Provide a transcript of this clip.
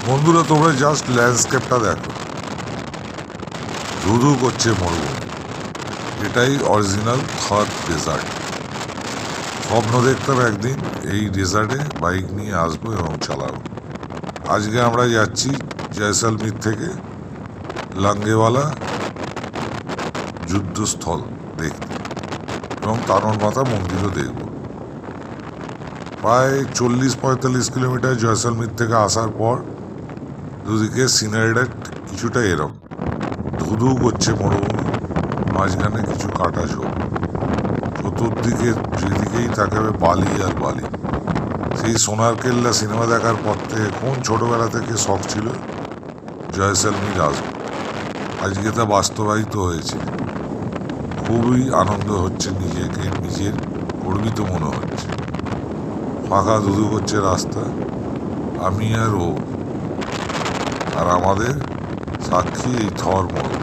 বন্ধুরা, তোমরা জাস্ট ল্যান্ডস্কেপটা দেখো, ধুধু করছে মরুভূমি। এটাই অরিজিনাল থার ডেজার্ট। স্বপ্ন দেখতাম একদিন এই ডেজার্টে বাইক নিয়ে আসবো এবং চালাবো। আজকে আমরা যাচ্ছি জয়সলমীর থেকে লাঙ্গেওয়ালা যুদ্ধস্থল দেখতে এবং তারণ মাতা মন্দিরও দেখব। প্রায় 40-45 কিলোমিটার জয়সলমীর থেকে আসার পর দুদিকে সিনারিটা কিছুটা এরম, ধুধু করছে মরুভূমি, মাঝখানে কিছু কাটা ঝোপ, চতুর্দিকে যেদিকেই তাকাবে বালি আর বালি। সেই সোনার কেল্লা সিনেমা দেখার পর থেকে কোন ছোটবেলা থেকে শখ ছিল জয়সলমীর আসবো, আজকে তা বাস্তবায়িত হয়েছে। খুবই আনন্দ হচ্ছে, নিজেকে নিজের গর্বিত মনে হচ্ছে। ফাঁকা ধুধু করছে রাস্তা, আমি আর ও, আর আমাদের সাক্ষী এই থর মরুভূমি।